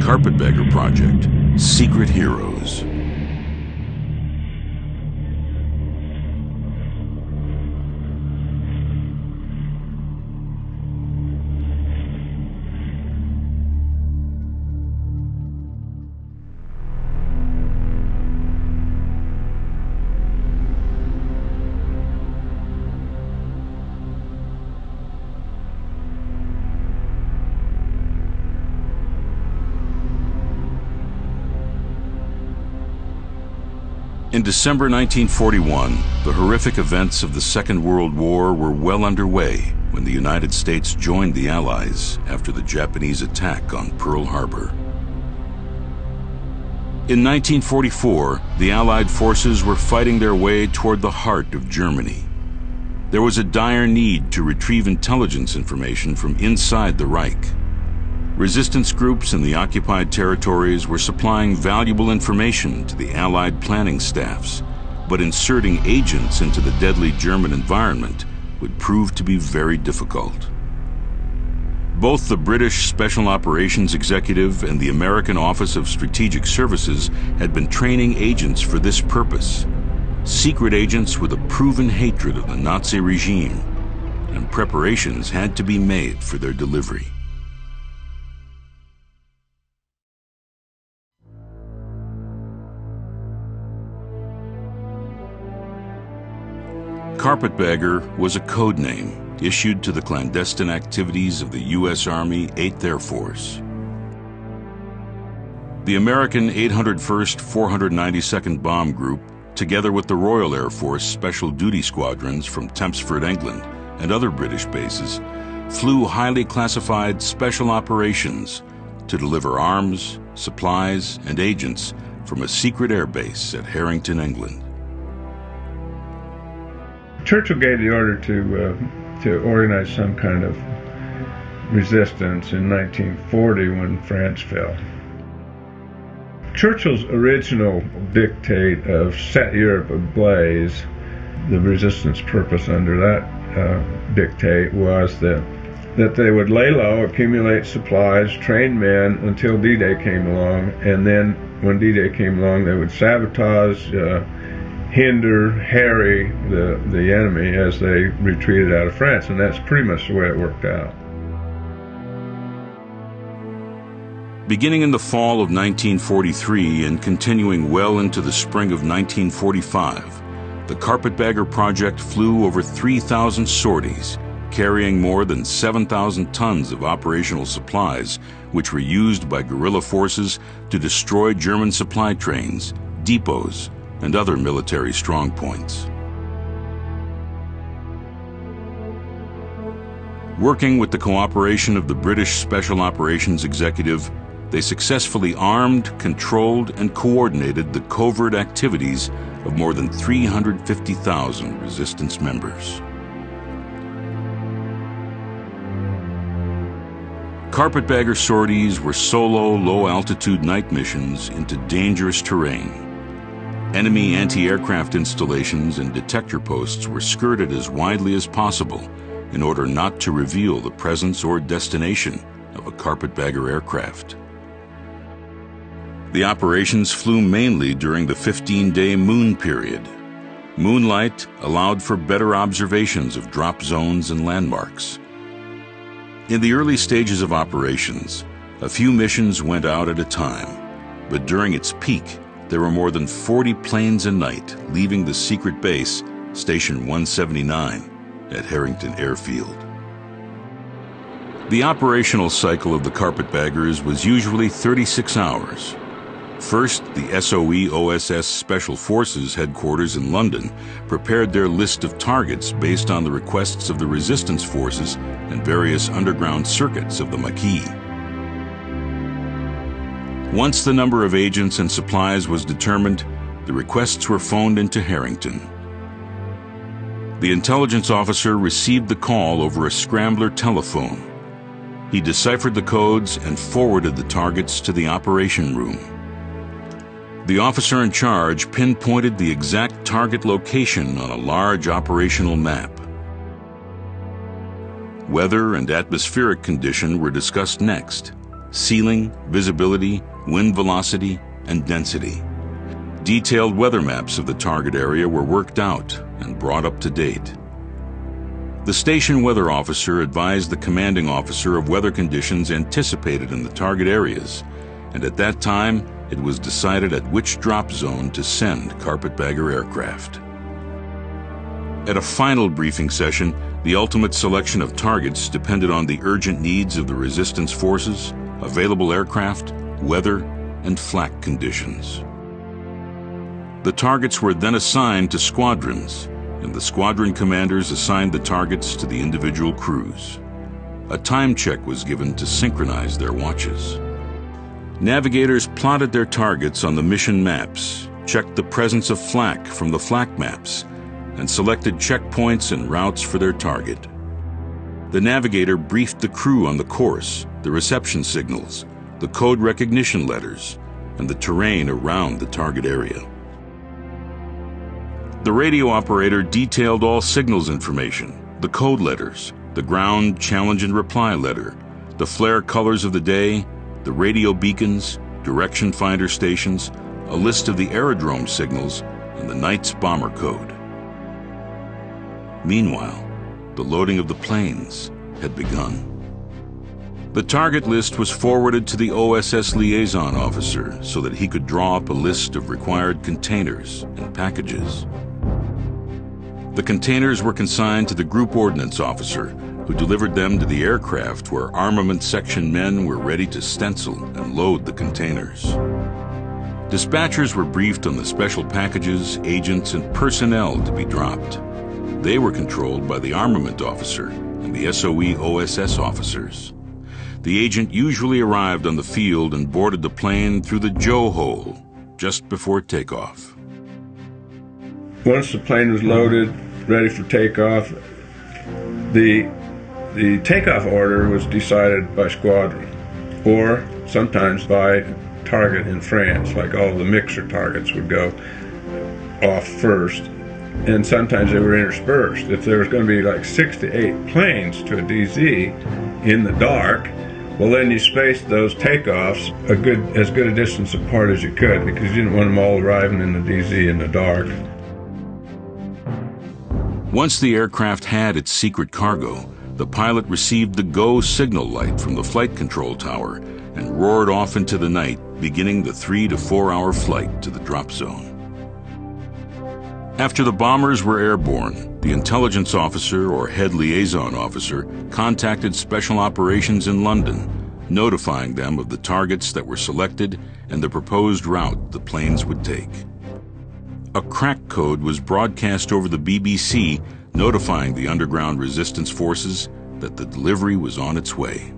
Carpetbagger Project, Secret Heroes. In December 1941, the horrific events of the Second World War were well underway when the United States joined the Allies after the Japanese attack on Pearl Harbor. In 1944, the Allied forces were fighting their way toward the heart of Germany. There was a dire need to retrieve intelligence information from inside the Reich. Resistance groups in the occupied territories were supplying valuable information to the Allied planning staffs, but inserting agents into the deadly German environment would prove to be very difficult. Both the British Special Operations Executive and the American Office of Strategic Services had been training agents for this purpose. Secret agents with a proven hatred of the Nazi regime, and preparations had to be made for their delivery. Carpetbagger was a code name issued to the clandestine activities of the U.S. Army 8th Air Force. The American 801st 492nd Bomb Group, together with the Royal Air Force Special Duty Squadrons from Tempsford, England, and other British bases, flew highly classified special operations to deliver arms, supplies, and agents from a secret air base at Harrington, England. Churchill gave the order to organize some kind of resistance in 1940 when France fell. Churchill's original dictate of set Europe ablaze, the resistance purpose under that dictate was that they would lay low, accumulate supplies, train men until D-Day came along, and then when D-Day came along they would sabotage, hinder, harry the enemy as they retreated out of France, and that's pretty much the way it worked out. Beginning in the fall of 1943 and continuing well into the spring of 1945, the Carpetbagger Project flew over 3,000 sorties, carrying more than 7,000 tons of operational supplies, which were used by guerrilla forces to destroy German supply trains, depots, and other military strongpoints. Working with the cooperation of the British Special Operations Executive, they successfully armed, controlled, and coordinated the covert activities of more than 350,000 resistance members. Carpetbagger sorties were solo, low-altitude night missions into dangerous terrain. Enemy anti-aircraft installations and detector posts were skirted as widely as possible in order not to reveal the presence or destination of a carpetbagger aircraft. The operations flew mainly during the 15-day moon period. Moonlight allowed for better observations of drop zones and landmarks. In the early stages of operations, a few missions went out at a time, but during its peak, there were more than 40 planes a night leaving the secret base, Station 179, at Harrington Airfield. The operational cycle of the Carpetbaggers was usually 36 hours. First, the SOE-OSS Special Forces headquarters in London prepared their list of targets based on the requests of the resistance forces and various underground circuits of the Maquis. Once the number of agents and supplies was determined, the requests were phoned into Harrington. The intelligence officer received the call over a scrambler telephone. He deciphered the codes and forwarded the targets to the operation room. The officer in charge pinpointed the exact target location on a large operational map. Weather and atmospheric condition were discussed next. ceiling, visibility, wind velocity, and density. Detailed weather maps of the target area were worked out and brought up to date. The station weather officer advised the commanding officer of weather conditions anticipated in the target areas, and at that time it was decided at which drop zone to send Carpetbagger aircraft. At a final briefing session, the ultimate selection of targets depended on the urgent needs of the resistance forces, available aircraft, weather, and flak conditions. The targets were then assigned to squadrons, and the squadron commanders assigned the targets to the individual crews. A time check was given to synchronize their watches. Navigators plotted their targets on the mission maps, checked the presence of flak from the flak maps, and selected checkpoints and routes for their target. The navigator briefed the crew on the course, the reception signals, the code recognition letters, and the terrain around the target area. The radio operator detailed all signals information, the code letters, the ground challenge and reply letter, the flare colors of the day, the radio beacons, direction finder stations, a list of the aerodrome signals, and the night's bomber code. Meanwhile, the loading of the planes had begun. The target list was forwarded to the OSS liaison officer so that he could draw up a list of required containers and packages. The containers were consigned to the group ordnance officer, who delivered them to the aircraft where armament section men were ready to stencil and load the containers. Dispatchers were briefed on the special packages, agents, and personnel to be dropped. They were controlled by the armament officer and the SOE OSS officers. The agent usually arrived on the field and boarded the plane through the Joe hole just before takeoff. Once the plane was loaded, ready for takeoff, the takeoff order was decided by squadron, or sometimes by target in France, like all the mixer targets would go off first, and sometimes they were interspersed. If there was going to be like 6 to 8 planes to a DZ in the dark, well, then you spaced those takeoffs as good a distance apart as you could, because you didn't want them all arriving in the DZ in the dark. Once the aircraft had its secret cargo, the pilot received the go signal light from the flight control tower and roared off into the night, beginning the 3 to 4 hour flight to the drop zone. After the bombers were airborne, the intelligence officer or head liaison officer contacted Special Operations in London, notifying them of the targets that were selected and the proposed route the planes would take. A crack code was broadcast over the BBC, notifying the underground resistance forces that the delivery was on its way.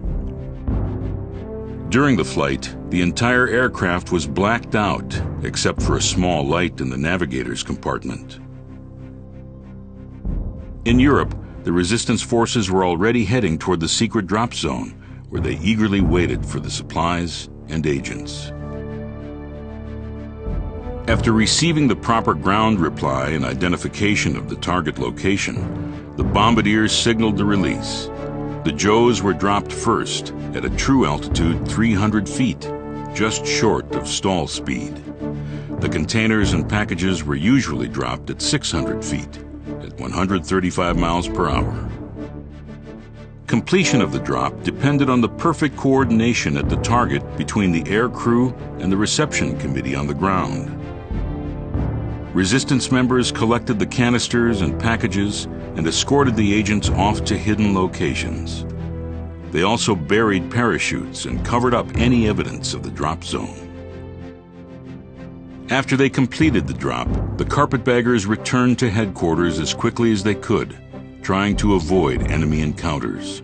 During the flight, the entire aircraft was blacked out, except for a small light in the navigator's compartment. In Europe, the resistance forces were already heading toward the secret drop zone, where they eagerly waited for the supplies and agents. After receiving the proper ground reply and identification of the target location, the bombardiers signaled the release. The Joes were dropped first at a true altitude 300 feet, just short of stall speed. The containers and packages were usually dropped at 600 feet, at 135 miles per hour. Completion of the drop depended on the perfect coordination at the target between the air crew and the reception committee on the ground. Resistance members collected the canisters and packages and escorted the agents off to hidden locations. They also buried parachutes and covered up any evidence of the drop zone. After they completed the drop, the Carpetbaggers returned to headquarters as quickly as they could, trying to avoid enemy encounters.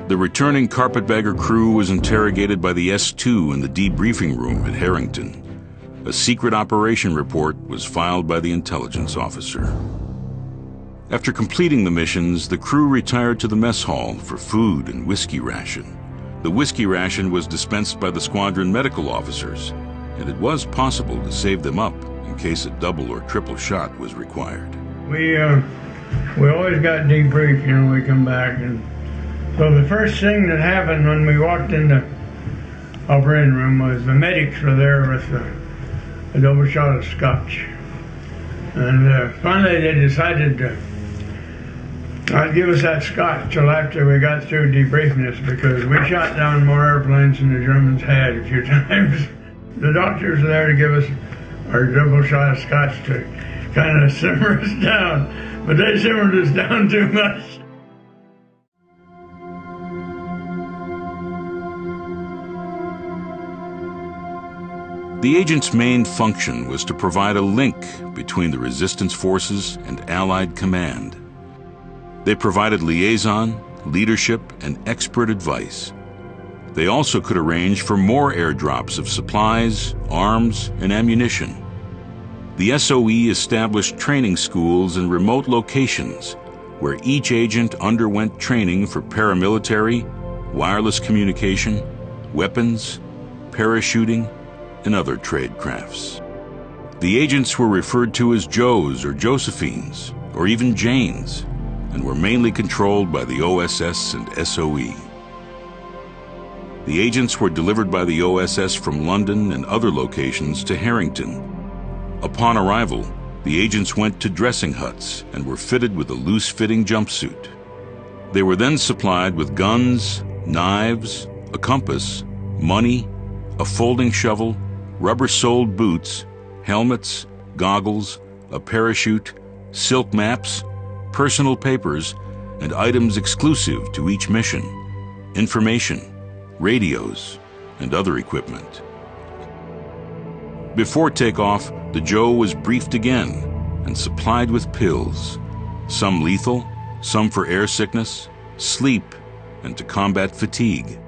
The returning Carpetbagger crew was interrogated by the S2 in the debriefing room at Harrington. A secret operation report was filed by the intelligence officer. After completing the missions, the crew retired to the mess hall for food and whiskey ration. The whiskey ration was dispensed by the squadron medical officers, and it was possible to save them up in case a double or triple shot was required. We always got debriefed, when we come back, and So the first thing that happened when we walked in the operating room was the medics were there with a double shot of scotch. And finally they decided to not give us that scotch till after we got through debriefing us, because we shot down more airplanes than the Germans had a few times. The doctors were there to give us our double shot of scotch to kind of simmer us down, but they simmered us down too much. The agent's main function was to provide a link between the resistance forces and Allied command. They provided liaison, leadership, and expert advice. They also could arrange for more airdrops of supplies, arms, and ammunition. The SOE established training schools in remote locations where each agent underwent training for paramilitary, wireless communication, weapons, parachuting, and other trade crafts. The agents were referred to as Joes or Josephines, or even Janes, and were mainly controlled by the OSS and SOE. The agents were delivered by the OSS from London and other locations to Harrington. Upon arrival, the agents went to dressing huts and were fitted with a loose-fitting jumpsuit. They were then supplied with guns, knives, a compass, money, a folding shovel, rubber-soled boots, helmets, goggles, a parachute, silk maps, personal papers, and items exclusive to each mission, information, radios, and other equipment. Before takeoff, the Joe was briefed again and supplied with pills, some lethal, some for air sickness, sleep, and to combat fatigue.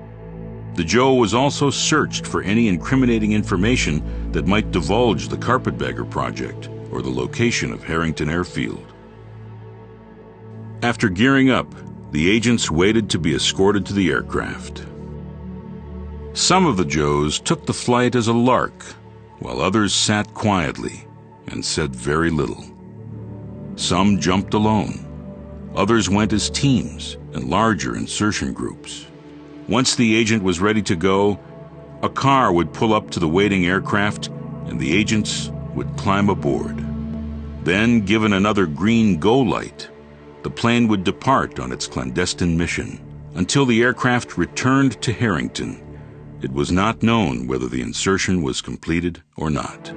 The Joe was also searched for any incriminating information that might divulge the Carpetbagger Project or the location of Harrington Airfield. After gearing up, the agents waited to be escorted to the aircraft. Some of the Joes took the flight as a lark, while others sat quietly and said very little. Some jumped alone. Others went as teams and larger insertion groups. Once the agent was ready to go, a car would pull up to the waiting aircraft and the agents would climb aboard. Then, given another green go light, the plane would depart on its clandestine mission. Until the aircraft returned to Harrington, it was not known whether the insertion was completed or not.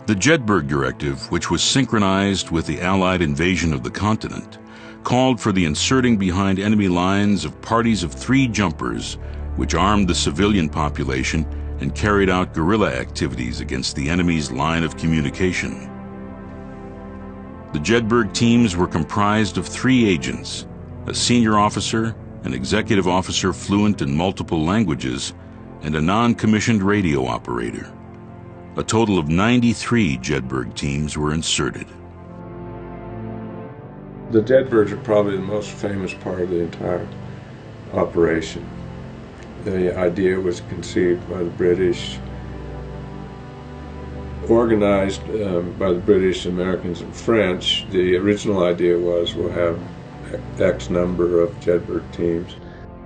The Jedburgh Directive, which was synchronized with the Allied invasion of the continent, called for the inserting behind enemy lines of parties of 3 jumpers, which armed the civilian population and carried out guerrilla activities against the enemy's line of communication. The Jedburgh teams were comprised of 3 agents, a senior officer, an executive officer fluent in multiple languages, and a non-commissioned radio operator. A total of 93 Jedburgh teams were inserted. The Jedburghs are probably the most famous part of the entire operation. The idea was conceived by the British, organized by the British, Americans, and French. The original idea was we'll have X number of Jedburgh teams.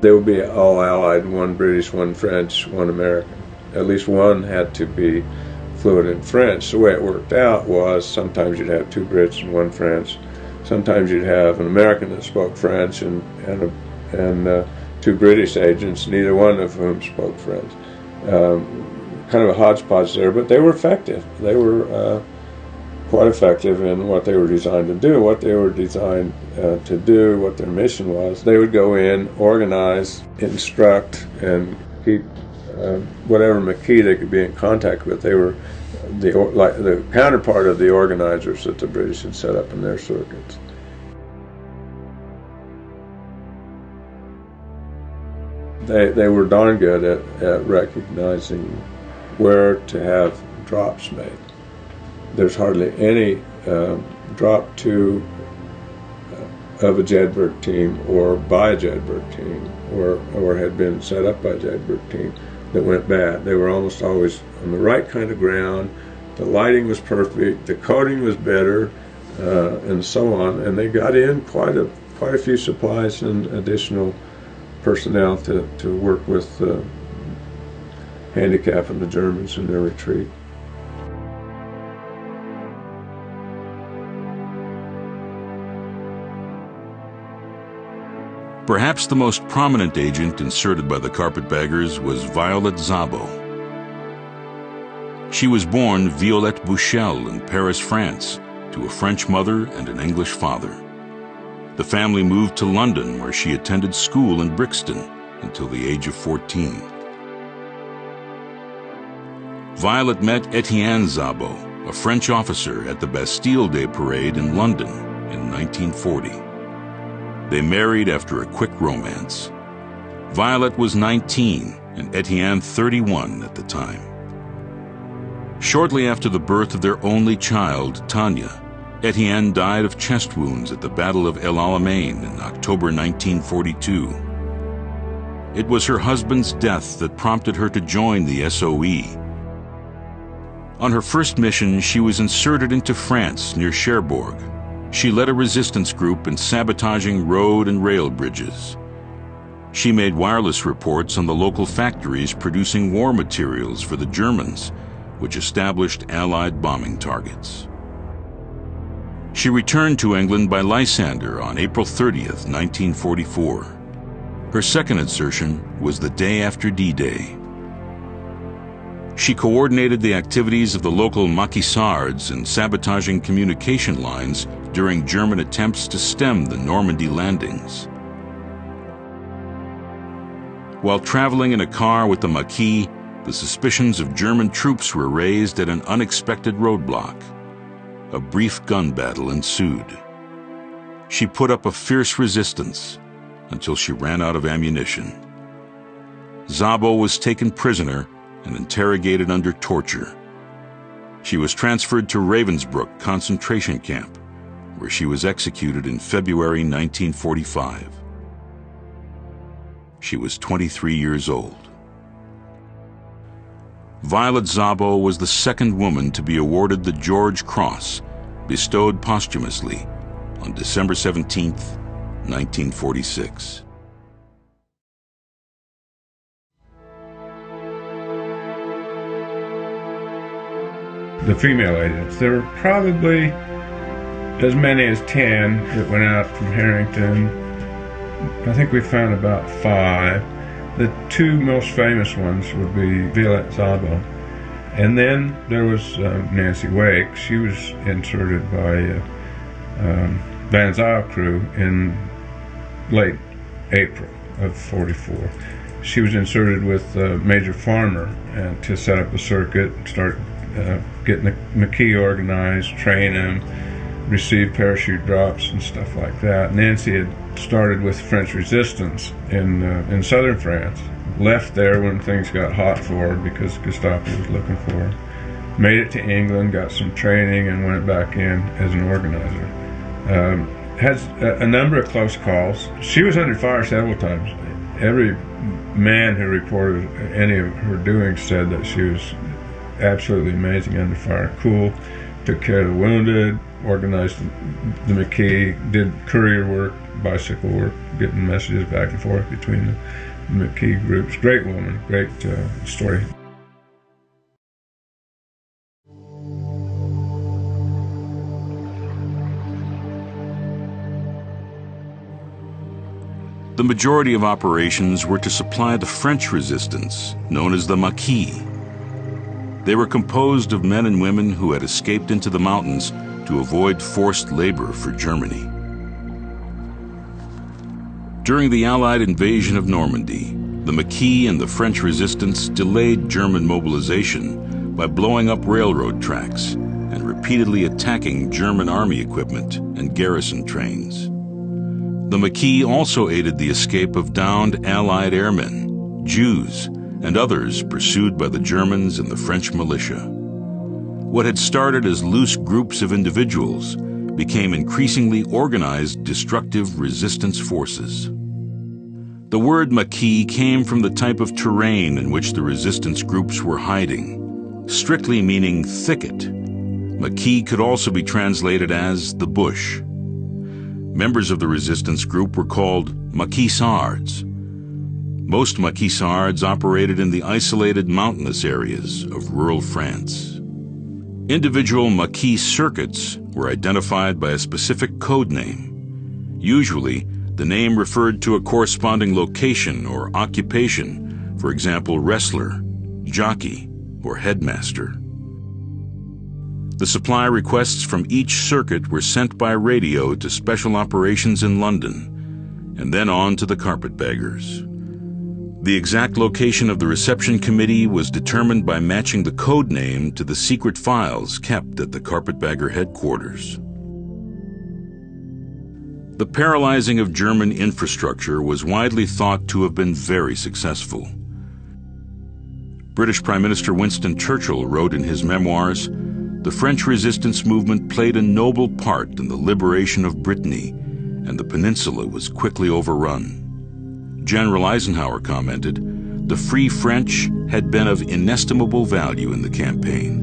They would be all Allied, 1 British, 1 French, 1 American. At least one had to be fluent in French. The way it worked out was sometimes you'd have 2 Brits and 1 French. Sometimes you'd have an American that spoke French and 2 British agents, neither one of whom spoke French. Kind of a hodgepodge there, but they were effective. They were quite effective in what they were designed to do. What they were designed to do, what their mission was, they would go in, organize, instruct, and keep whatever Maquis they could be in contact with. They were the counterpart of the organizers that the British had set up in their circuits. They were darn good at recognizing where to have drops made. There's hardly any drop to of a Jedburgh team or by a Jedburgh team or had been set up by a Jedburgh team that went bad. They were almost always on the right kind of ground. The lighting was perfect. The coding was better. and so on. And they got in quite a few supplies and additional personnel to work with handicapping the Germans in their retreat. Perhaps the most prominent agent inserted by the Carpetbaggers was Violet Szabo. She was born Violette Bouchel in Paris, France, to a French mother and an English father. The family moved to London, where she attended school in Brixton until the age of 14. Violet met Etienne Szabo, a French officer, at the Bastille Day parade in London in 1940. They married after a quick romance. Violet was 19 and Etienne 31 at the time. Shortly after the birth of their only child, Tanya, Etienne died of chest wounds at the Battle of El Alamein in October 1942. It was her husband's death that prompted her to join the SOE. On her first mission, she was inserted into France near Cherbourg. She led a resistance group in sabotaging road and rail bridges. She made wireless reports on the local factories producing war materials for the Germans, which established Allied bombing targets. She returned to England by Lysander on April 30th, 1944. Her second insertion was the day after D-Day. She coordinated the activities of the local maquisards in sabotaging communication lines during German attempts to stem the Normandy landings. While traveling in a car with the Maquis, the suspicions of German troops were raised at an unexpected roadblock. A brief gun battle ensued. She put up a fierce resistance until she ran out of ammunition. Szabo was taken prisoner and interrogated under torture. She was transferred to Ravensbrück concentration camp, where she was executed in February 1945. She was 23 years old. Violet Szabo was the second woman to be awarded the George Cross, bestowed posthumously on December 17, 1946. The female agents, there were probably as many as 10 that went out from Harrington. I think we found about 5. The two most famous ones would be Violette Szabo. And then there was Nancy Wake. She was inserted by Van Zyl crew in late April of '44. She was inserted with Major Farmer to set up a circuit, start getting the Maquis organized, train them, receive parachute drops and stuff like that. Nancy had started with French resistance in southern France, left there when things got hot for her because Gestapo was looking for her, made it to England, got some training, and went back in as an organizer. Had a number of close calls. She was under fire several times. Every man who reported any of her doings said that she was absolutely amazing under fire, cool, took care of the wounded, organized the Maquis, did courier work, bicycle work, getting messages back and forth between the Maquis groups. Great woman, great story. The majority of operations were to supply the French resistance, known as the Maquis. They were composed of men and women who had escaped into the mountains to avoid forced labor for Germany. During the Allied invasion of Normandy, the Maquis and the French resistance delayed German mobilization by blowing up railroad tracks and repeatedly attacking German army equipment and garrison trains. The Maquis also aided the escape of downed Allied airmen, Jews, and others pursued by the Germans and the French militia. What had started as loose groups of individuals became increasingly organized destructive resistance forces. The word Maquis came from the type of terrain in which the resistance groups were hiding, strictly meaning thicket. Maquis could also be translated as the bush. Members of the resistance group were called maquisards. Most maquisards operated in the isolated mountainous areas of rural France. Individual Maquis circuits were identified by a specific code name. Usually, the name referred to a corresponding location or occupation, for example, wrestler, jockey, or headmaster. The supply requests from each circuit were sent by radio to special operations in London, and then on to the carpetbaggers. The exact location of the reception committee was determined by matching the code name to the secret files kept at the carpetbagger headquarters. The paralyzing of German infrastructure was widely thought to have been very successful. British Prime Minister Winston Churchill wrote in his memoirs, "The French resistance movement played a noble part in the liberation of Brittany, and the peninsula was quickly overrun." General Eisenhower commented, "The Free French had been of inestimable value in the campaign.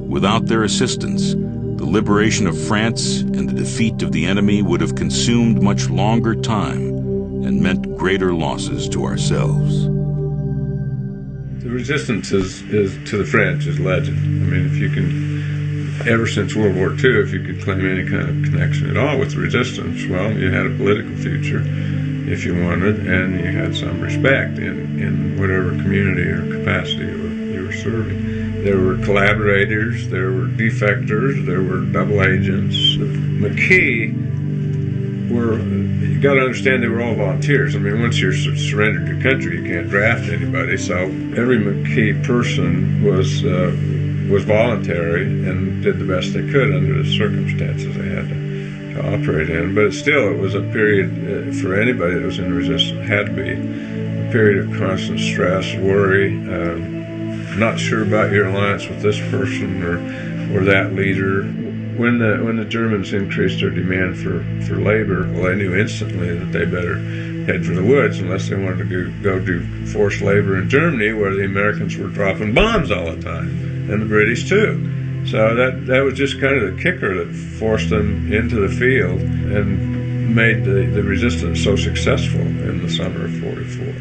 Without their assistance, the liberation of France and the defeat of the enemy would have consumed much longer time and meant greater losses to ourselves." The resistance is to the French is legend. I mean, if you can, ever since World War II, if you could claim any kind of connection at all with the resistance, well, you had a political future, if you wanted, and you had some respect in whatever community or capacity you were serving. There were collaborators, there were defectors, there were double agents. The Maquis were, you got to understand, they were all volunteers. I mean, once you're surrendered your country, you can't draft anybody. So every Maquis person was voluntary and did the best they could under the circumstances they had to operate in. But it was a period for anybody that was in resistance, had to be a period of constant stress, worry, not sure about your alliance with this person or that leader. When the Germans increased their demand for labor, well, they knew instantly that they better head for the woods unless they wanted to go do forced labor in Germany, where the Americans were dropping bombs all the time, and the British too. So that was just kind of the kicker that forced them into the field and made the resistance so successful in the summer of '44.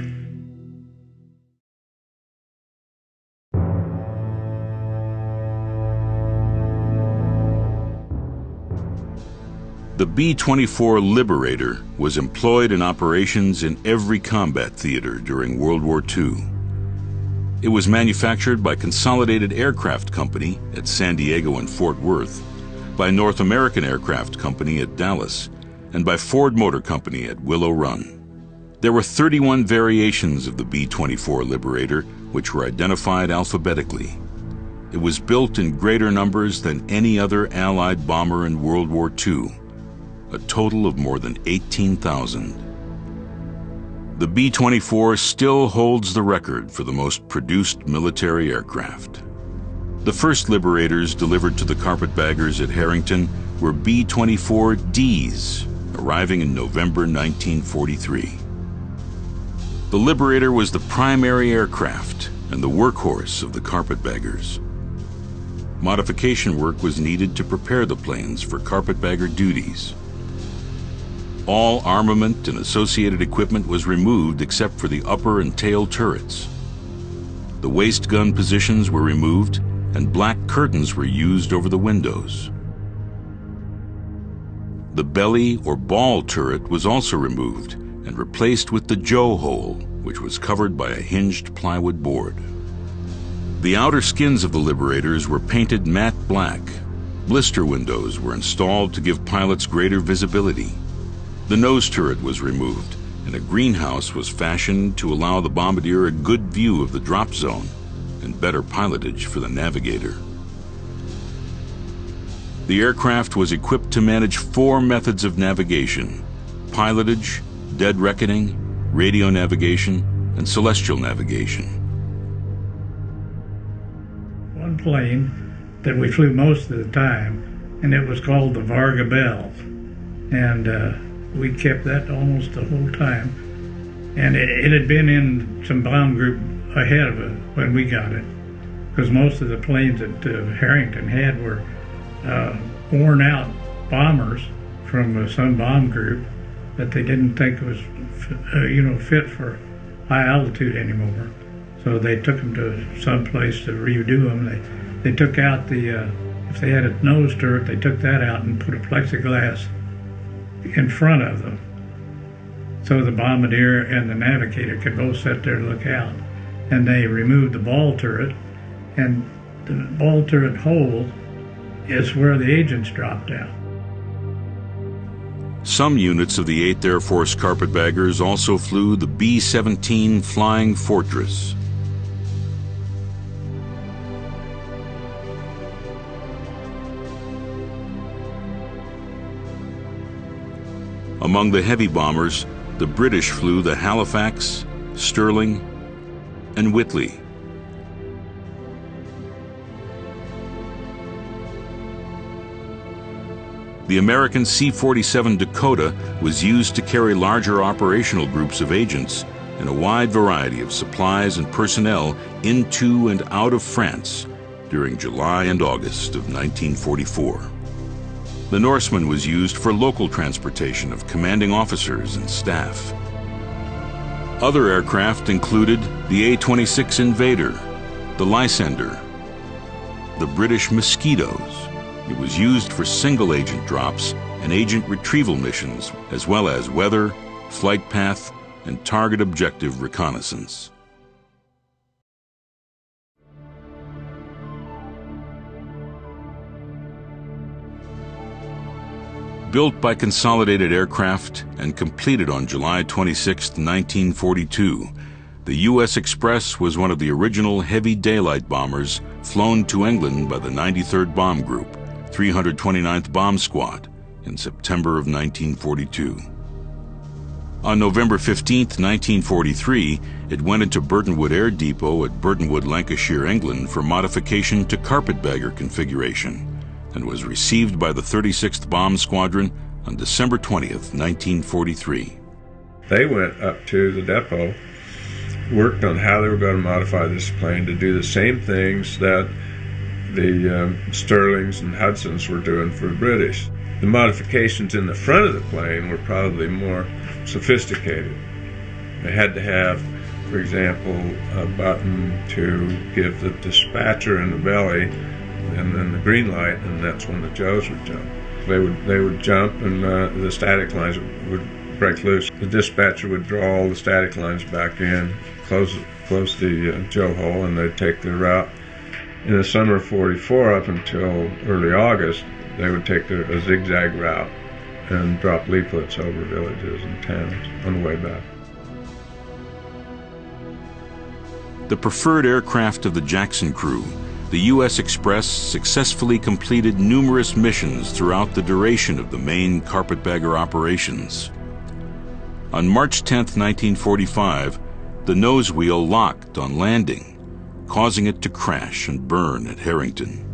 The B-24 Liberator was employed in operations in every combat theater during World War II. It was manufactured by Consolidated Aircraft Company at San Diego and Fort Worth, by North American Aircraft Company at Dallas, and by Ford Motor Company at Willow Run. There were 31 variations of the B-24 Liberator, which were identified alphabetically. It was built in greater numbers than any other Allied bomber in World War II, a total of more than 18,000. The B-24 still holds the record for the most produced military aircraft. The first Liberators delivered to the carpetbaggers at Harrington were B-24Ds, arriving in November 1943. The Liberator was the primary aircraft and the workhorse of the carpetbaggers. Modification work was needed to prepare the planes for carpetbagger duties. All armament and associated equipment was removed except for the upper and tail turrets. The waist gun positions were removed and black curtains were used over the windows. The belly or ball turret was also removed and replaced with the Joe hole, which was covered by a hinged plywood board. The outer skins of the Liberators were painted matte black. Blister windows were installed to give pilots greater visibility. The nose turret was removed, and a greenhouse was fashioned to allow the bombardier a good view of the drop zone and better pilotage for the navigator. The aircraft was equipped to manage 4 methods of navigation: pilotage, dead reckoning, radio navigation, and celestial navigation. One plane that we flew most of the time, and it was called the Varga Bell, and we kept that almost the whole time, and it had been in some bomb group ahead of it when we got it, because most of the planes that Harrington had were worn out bombers from some bomb group that they didn't think was fit for high altitude anymore. So they took them to some place to redo them. They took out if they had a nose turret, they took that out and put a plexiglass in front of them, so the bombardier and the navigator could both sit there and look out. And they removed the ball turret, and the ball turret hole is where the agents dropped out. Some units of the 8th Air Force Carpetbaggers also flew the B-17 Flying Fortress. Among the heavy bombers, the British flew the Halifax, Sterling, and Whitley. The American C-47 Dakota was used to carry larger operational groups of agents and a wide variety of supplies and personnel into and out of France during July and August of 1944. The Norseman was used for local transportation of commanding officers and staff. Other aircraft included the A-26 Invader, the Lysander, the British Mosquitoes. It was used for single agent drops and agent retrieval missions, as well as weather, flight path, and target objective reconnaissance. Built by Consolidated Aircraft and completed on July 26, 1942, the U.S. Express was one of the original heavy daylight bombers flown to England by the 93rd Bomb Group, 329th Bomb Squad, in September of 1942. On November 15, 1943, it went into Burtonwood Air Depot at Burtonwood, Lancashire, England for modification to Carpetbagger configuration, and was received by the 36th Bomb Squadron on December 20th, 1943. They went up to the depot, worked on how they were going to modify this plane to do the same things that the Sterlings and Hudsons were doing for the British. The modifications in the front of the plane were probably more sophisticated. They had to have, for example, a button to give the dispatcher in the belly and then the green light, and that's when the Joes would jump. They would jump, and the static lines would break loose. The dispatcher would draw all the static lines back in, close the Joe hole, and they'd take their route. In the summer of '44, up until early August, they would take a zigzag route and drop leaflets over villages and towns on the way back. The preferred aircraft of the Jackson crew, the U.S. Express successfully completed numerous missions throughout the duration of the main Carpetbagger operations. On March 10, 1945, the nose wheel locked on landing, causing it to crash and burn at Harrington.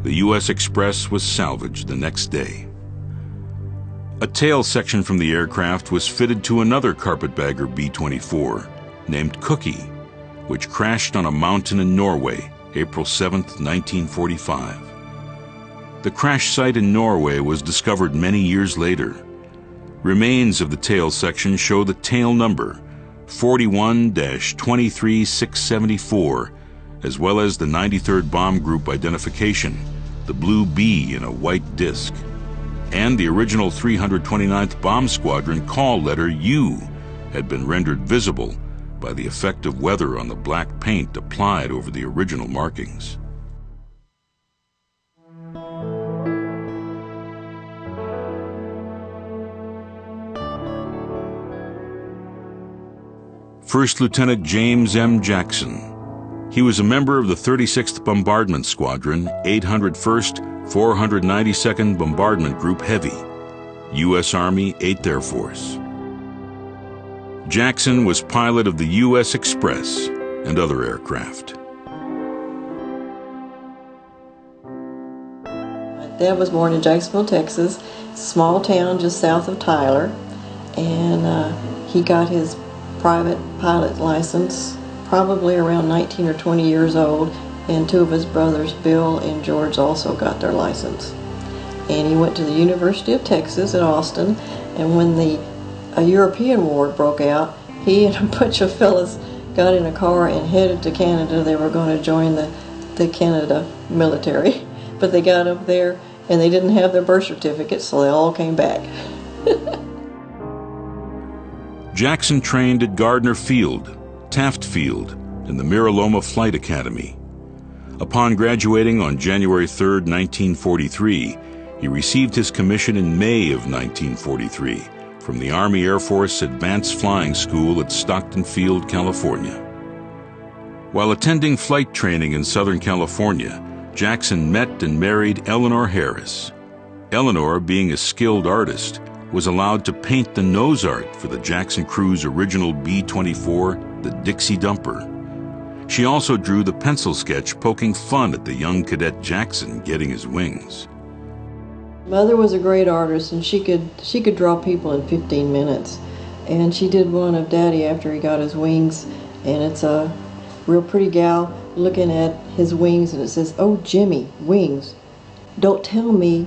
The U.S. Express was salvaged the next day. A tail section from the aircraft was fitted to another Carpetbagger B-24, named Cookie, which crashed on a mountain in Norway, April 7, 1945. The crash site in Norway was discovered many years later. Remains of the tail section show the tail number 41-23674, as well as the 93rd Bomb Group identification, the blue B in a white disc, and the original 329th Bomb Squadron call letter U had been rendered visible by the effect of weather on the black paint applied over the original markings. First Lieutenant James M. Jackson. He was a member of the 36th Bombardment Squadron, 801st 492nd Bombardment Group Heavy, U.S. Army 8th Air Force. Jackson was pilot of the U.S. Express and other aircraft. My dad was born in Jacksonville, Texas, a small town just south of Tyler, and he got his private pilot license probably around 19 or 20 years old, and two of his brothers, Bill and George, also got their license. And he went to the University of Texas at Austin, and when a European war broke out, he and a bunch of fellas got in a car and headed to Canada. They were going to join the Canada military, but they got up there and they didn't have their birth certificates, so they all came back. Jackson trained at Gardner Field, Taft Field, and the Miraloma Flight Academy. Upon graduating on January 3, 1943, he received his commission in May of 1943 from the Army Air Force Advanced Flying School at Stockton Field, California. While attending flight training in Southern California, Jackson met and married Eleanor Harris. Eleanor, being a skilled artist, was allowed to paint the nose art for the Jackson crew's original B-24, the Dixie Dumper. She also drew the pencil sketch poking fun at the young cadet Jackson getting his wings. Mother was a great artist, and she could draw people in 15 minutes. And she did one of Daddy after he got his wings, and it's a real pretty gal looking at his wings, and it says, "Oh, Jimmy, wings. Don't tell me.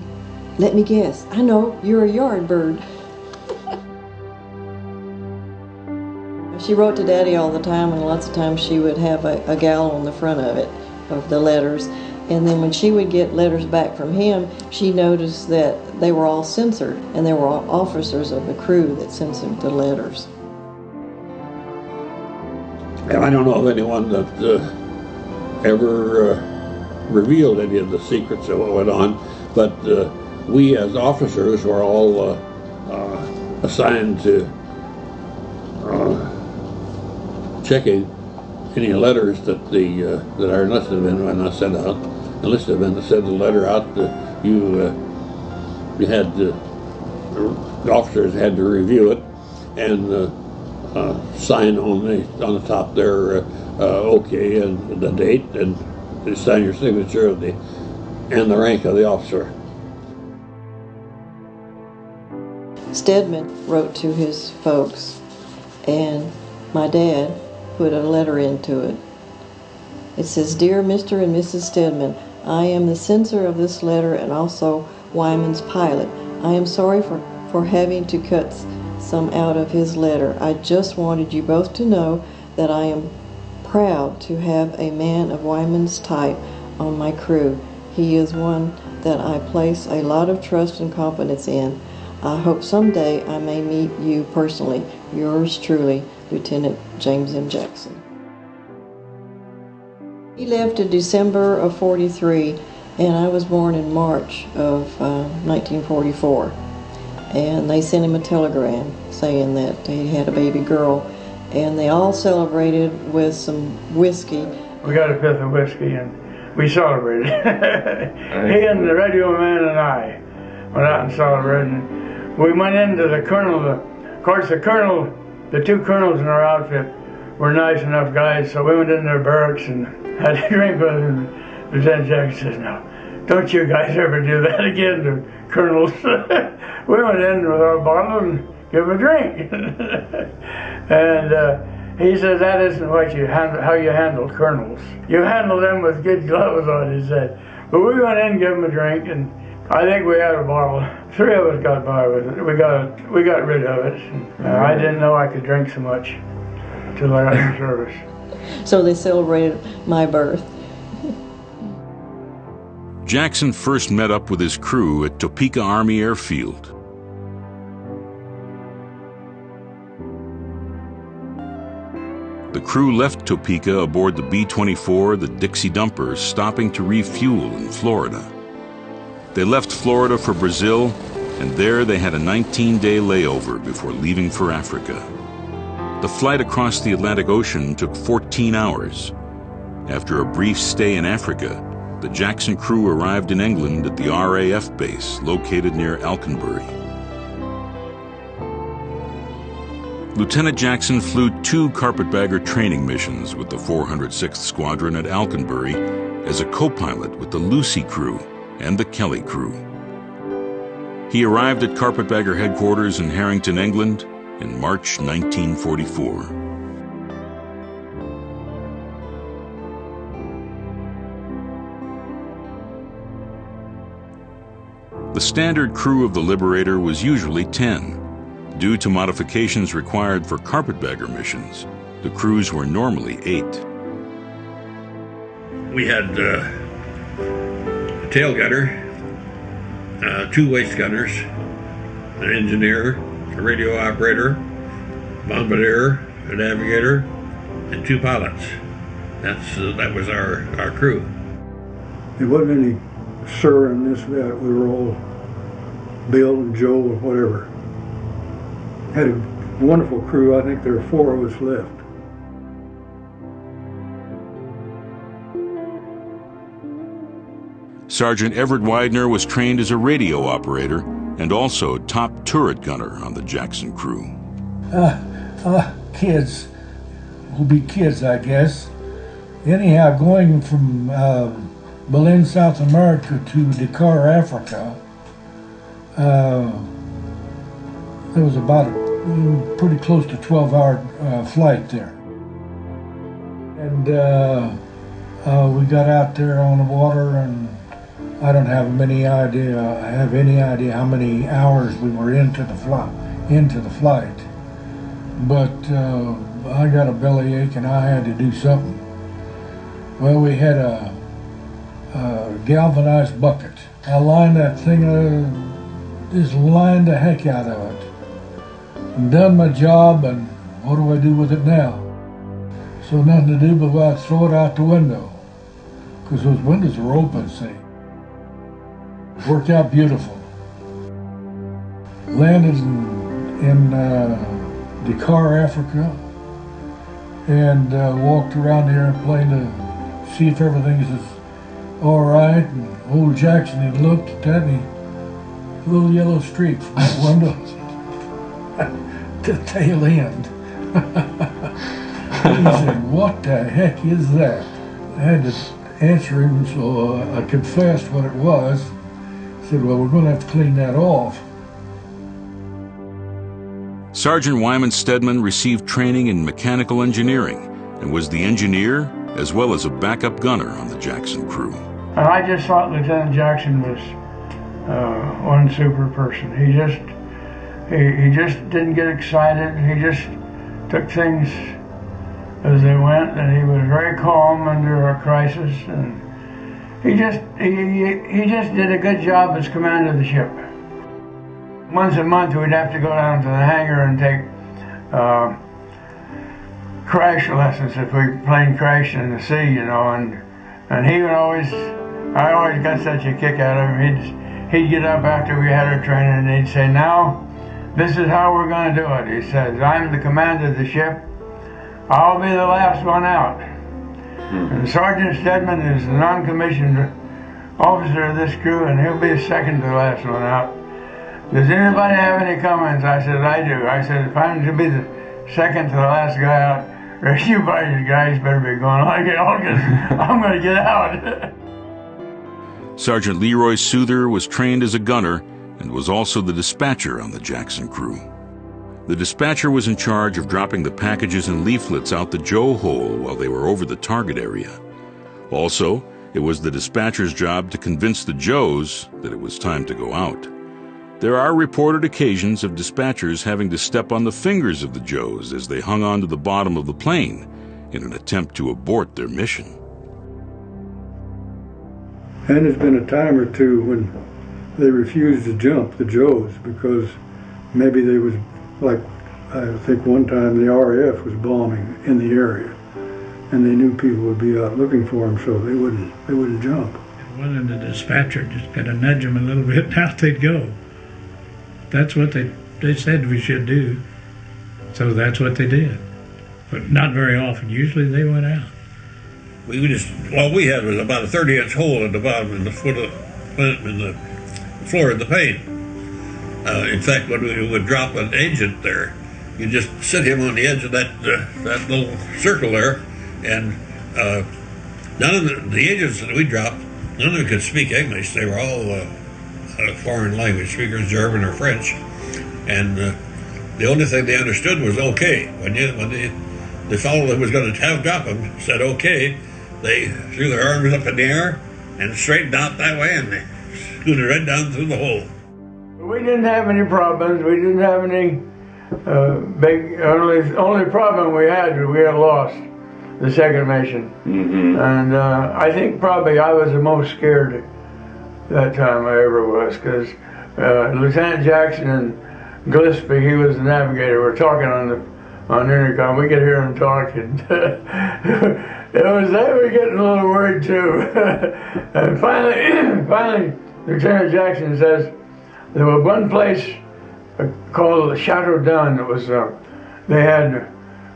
Let me guess. I know, you're a yard bird." She wrote to Daddy all the time, and lots of times she would have a gal on the front of it, of the letters. And then when she would get letters back from him, she noticed that they were all censored, and there were officers of the crew that censored the letters. I don't know of anyone that ever revealed any of the secrets of what went on, but we as officers were all assigned to checking any letters that our enlisted men not sent out. Enlisted men sent the letter out. You had the officers had to review it and sign on the top there, okay, and the date, and sign your signature of and the rank of the officer. Stedman wrote to his folks, and my dad put a letter into it. It says, "Dear Mr. and Mrs. Stedman, I am the censor of this letter and also Wyman's pilot. I am sorry for having to cut some out of his letter. I just wanted you both to know that I am proud to have a man of Wyman's type on my crew. He is one that I place a lot of trust and confidence in. I hope someday I may meet you personally. Yours truly, Lieutenant James M. Jackson." He left in December of 43, and I was born in March of 1944. And they sent him a telegram saying that he had a baby girl, and they all celebrated with some whiskey. We got a fifth of whiskey, and we celebrated. He and the radio man and I went out and celebrated. And we went into the colonel. Of course, the two colonels in our outfit were nice enough guys, so we went in their barracks and had a drink with them. Lieutenant Jackson says, "No, don't you guys ever do that again to colonels." We went in with our bottle and gave him a drink. And he says, "That isn't how you handle colonels. You handle them with good gloves on," he said. But we went in and gave him a drink, and I think we had a bottle. 3 of us got by with it. We got rid of it. I didn't know I could drink so much until I got in service. So they celebrated my birth. Jackson first met up with his crew at Topeka Army Airfield. The crew left Topeka aboard the B-24, the Dixie Dumper, stopping to refuel in Florida. They left Florida for Brazil, and there they had a 19-day layover before leaving for Africa. The flight across the Atlantic Ocean took 14 hours. After a brief stay in Africa, the Jackson crew arrived in England at the RAF base located near Alconbury. Lieutenant Jackson flew 2 Carpetbagger training missions with the 406th Squadron at Alconbury as a co-pilot with the Lucy crew and the Kelly crew. He arrived at Carpetbagger headquarters in Harrington, England in March 1944. The standard crew of the Liberator was usually 10. Due to modifications required for carpetbagger missions, the crews were normally 8. We had a tail gunner, 2 waist gunners, an engineer, a radio operator, bombardier, a navigator, and 2 pilots. That was our crew. There wasn't any sir in this, that. We were all Bill and Joe or whatever. Had a wonderful crew. I think there are 4 of us left. Sergeant Everett Widener was trained as a radio operator and also top turret gunner on the Jackson crew. Kids will be kids, I guess. Anyhow, going from Berlin, South America to Dakar, Africa, there was about pretty close to 12-hour flight there. And we got out there on the water, and I don't have any idea how many hours we were into the flight. But I got a bellyache and I had to do something. Well, we had a galvanized bucket. I lined that thing, just lined the heck out of it. I've done my job, and what do I do with it now? So nothing to do but throw it out the window, because those windows were open, see. Worked out beautiful. Landed in Dakar, Africa, and walked around the airplane to see if everything is all right. And old Jackson had looked at that, and a little yellow streak from that window to the tail end. He said, "What the heck is that?" I had to answer him, so I confessed what it was. I said, "Well, we're going to have to clean that off." Sergeant Wyman Stedman received training in mechanical engineering and was the engineer as well as a backup gunner on the Jackson crew. And I just thought Lieutenant Jackson was one super person. He just didn't get excited. He just took things as they went, and he was very calm under a crisis, and he just did a good job as commander of the ship. Once a month we'd have to go down to the hangar and take crash lessons if we plane crashed in the sea, you know, and he would always, I always got such a kick out of him. He'd get up after we had our training and he'd say, "Now, this is how we're going to do it." He says, "I'm the commander of the ship. I'll be the last one out." And Sergeant Stedman is the non-commissioned officer of this crew, and he'll be the second to the last one out. "Does anybody have any comments?" I said, "I do." I said, "If I'm to be the second to the last guy out, you guys better be going like it all, because I'm going to get out." Sergeant Leroy Souther was trained as a gunner and was also the dispatcher on the Jackson crew. The dispatcher was in charge of dropping the packages and leaflets out the Joe hole while they were over the target area. Also, it was the dispatcher's job to convince the Joes that it was time to go out. There are reported occasions of dispatchers having to step on the fingers of the Joes as they hung onto the bottom of the plane in an attempt to abort their mission. And there's been a time or two when they refused to jump, the Joes, because maybe they was, like, I think one time the RAF was bombing in the area, and they knew people would be out looking for them, so they wouldn't jump. Well, and the dispatcher just got to nudge them a little bit, and out they'd go. That's what they said we should do, so that's what they did. But not very often. Usually they went out. We had was about a 30-inch hole at the bottom in the floor of the pane. In fact, when we would drop an agent there, you just sit him on the edge of that little circle there, and none of the agents that we dropped, none of them could speak English. They were all foreign language speakers, German or French, and the only thing they understood was okay. When the fellow that was going to drop them said okay, they threw their arms up in the air and straightened out that way, and they Going right down through the hole. We didn't have any problems. We didn't have any only problem we had was we had lost the second mission. And I think probably I was the most scared that time I ever was, because Lieutenant Jackson and Gillespie, he was the navigator, were talking on intercom. We could hear them talking. They were getting a little worried too. And finally, Lieutenant Jackson says there was one place called Chateau Dun. It was they had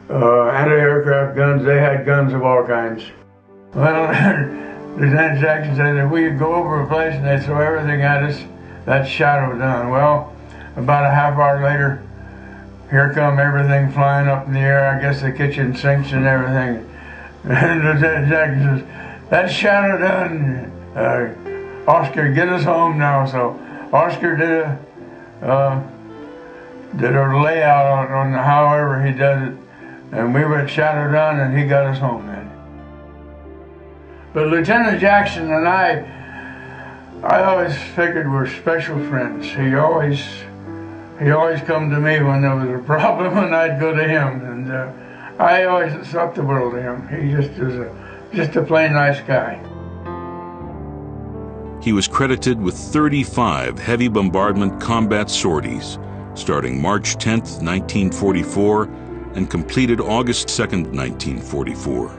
anti-aircraft guns. They had guns of all kinds. Well, Lieutenant Jackson said if we could go over a place and they throw everything at us, that's Chateau Dun. Well, about a half hour later, here come everything flying up in the air. I guess the kitchen sinks and everything. And Lieutenant Jackson says, "That's Chateau Dun. Oscar, get us home now." So Oscar did a layout on however he does it, and we were at Chateau Dun, and he got us home then. But Lieutenant Jackson and I always figured we're special friends. He always come to me when there was a problem, and I'd go to him, and I always thought the world of him. He just was just a plain nice guy. He was credited with 35 heavy bombardment combat sorties, starting March 10th, 1944, and completed August 2nd, 1944.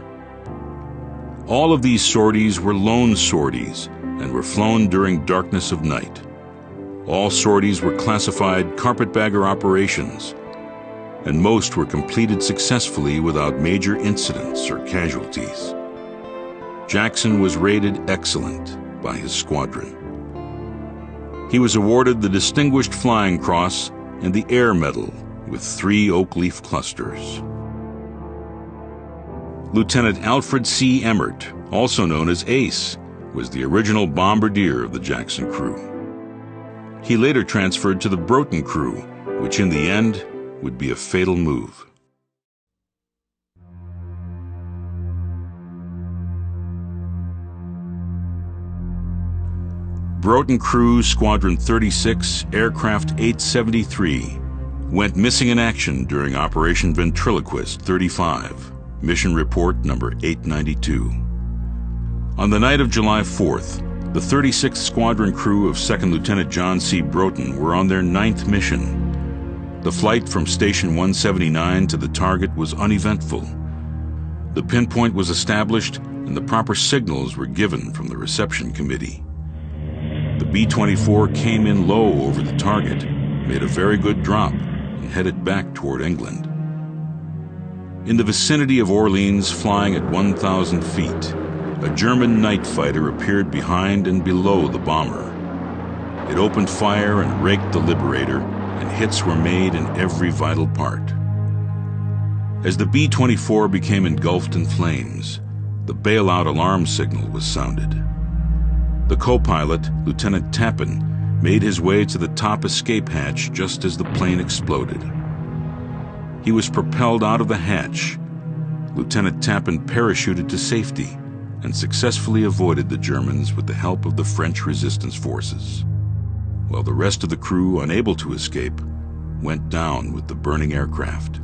All of these sorties were lone sorties and were flown during darkness of night. All sorties were classified carpetbagger operations, and most were completed successfully without major incidents or casualties. Jackson was rated excellent by his squadron. He was awarded the Distinguished Flying Cross and the Air Medal with 3 oak leaf clusters. Lieutenant Alfred C. Emmert, also known as Ace, was the original bombardier of the Jackson crew. He later transferred to the Broughton crew, which in the end would be a fatal move. Broughton Crew Squadron 36, Aircraft 873, went missing in action during Operation Ventriloquist 35, Mission Report number 892. On the night of July 4th, the 36th Squadron crew of 2nd Lieutenant John C. Broughton were on their 9th mission. The flight from Station 179 to the target was uneventful. The pinpoint was established and the proper signals were given from the reception committee. The B-24 came in low over the target, made a very good drop, and headed back toward England. In the vicinity of Orleans, flying at 1,000 feet, a German night fighter appeared behind and below the bomber. It opened fire and raked the Liberator, and hits were made in every vital part. As the B-24 became engulfed in flames, the bailout alarm signal was sounded. The co-pilot, Lieutenant Tappan, made his way to the top escape hatch just as the plane exploded. He was propelled out of the hatch. Lieutenant Tappan parachuted to safety and successfully avoided the Germans with the help of the French resistance forces, while the rest of the crew, unable to escape, went down with the burning aircraft.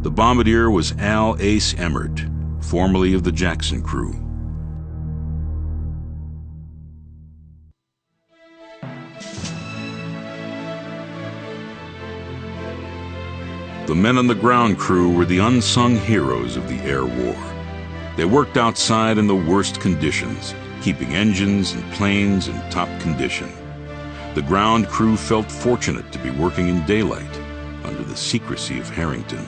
The bombardier was Al Ace Emmert, formerly of the Jackson crew. The men on the ground crew were the unsung heroes of the air war. They worked outside in the worst conditions, keeping engines and planes in top condition. The ground crew felt fortunate to be working in daylight under the secrecy of Harrington.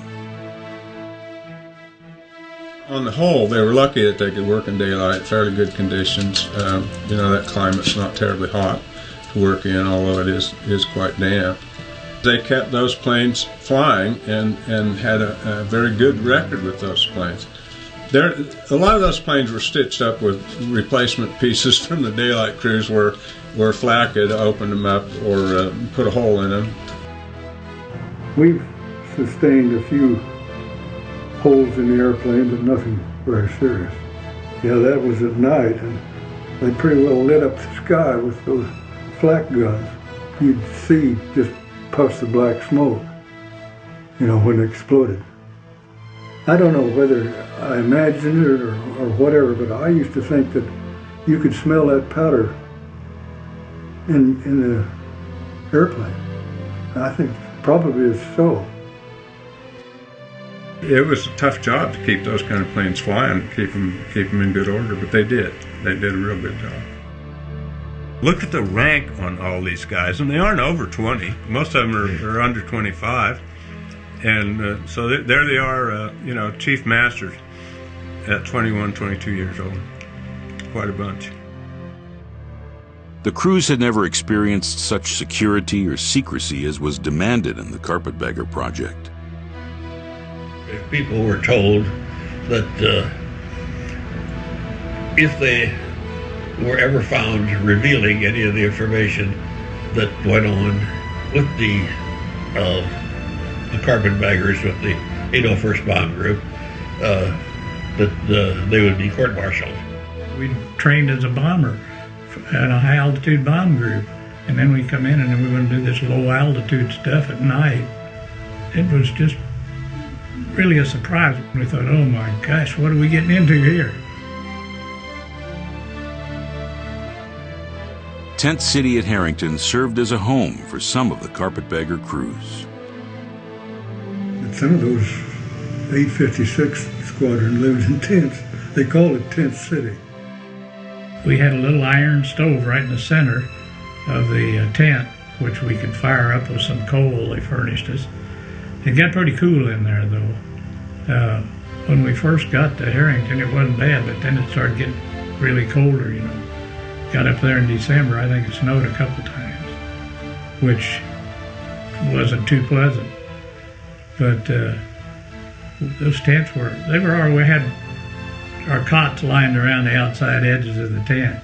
On the whole, they were lucky that they could work in daylight, fairly good conditions. That climate's not terribly hot to work in, although it is quite damp. They kept those planes flying and had a very good record with those planes. A lot of those planes were stitched up with replacement pieces from the daylight crews where flak had opened them up or put a hole in them. We've sustained a few holes in the airplane, but nothing very serious. Yeah, that was at night, and They pretty well lit up the sky with those flak guns. You'd see just puffs of black smoke, you know, when it exploded. I don't know whether I imagined it or whatever, but I used to think that you could smell that powder in the airplane. I think probably is so. It was a tough job to keep those kind of planes flying, keep them in good order, but they did. They did a real good job. Look at the rank on all these guys, and they aren't over 20. Most of them are under 25. And so there they are, you know, chief masters at 21, 22 years old. Quite a bunch. The crews had never experienced such security or secrecy as was demanded in the Carpetbagger Project. If people were told that if they were ever found revealing any of the information that went on with the Carpetbaggers, with the 801st Bomb Group, that they would be court-martialed. We trained as a bomber at a high-altitude bomb group, and then we come in and then we want to do this low-altitude stuff at night. It was just really a surprise. We thought, oh my gosh, what are we getting into here? Tent City at Harrington served as a home for some of the Carpetbagger crews. Some of those 856 squadron lived in tents. They called it Tent City. We had a little iron stove right in the center of the tent, which we could fire up with some coal they furnished us. It got pretty cool in there, though. When we first got to Harrington, it wasn't bad, but then it started getting really colder, you know. Got up there in December, I think it snowed a couple times, which wasn't too pleasant. But those tents we had our cots lined around the outside edges of the tent.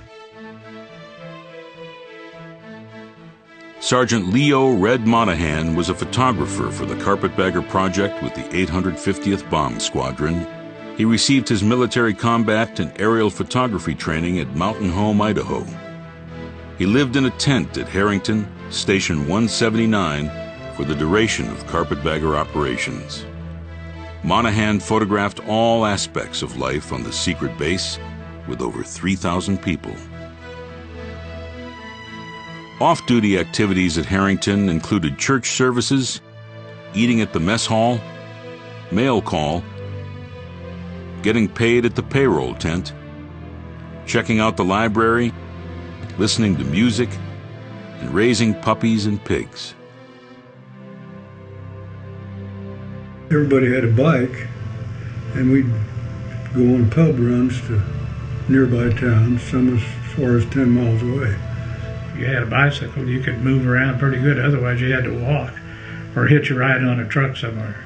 Sergeant Leo Red Monahan was a photographer for the Carpetbagger Project with the 850th Bomb Squadron. He received his military combat and aerial photography training at Mountain Home, Idaho. He lived in a tent at Harrington, Station 179, for the duration of Carpetbagger operations. Monahan photographed all aspects of life on the secret base with over 3,000 people. Off-duty activities at Harrington included church services, eating at the mess hall, mail call, getting paid at the payroll tent, checking out the library, listening to music, and raising puppies and pigs. Everybody had a bike, and we'd go on pub runs to nearby towns, some as far as 10 miles away. If you had a bicycle, you could move around pretty good. Otherwise, you had to walk or hitch a ride on a truck somewhere.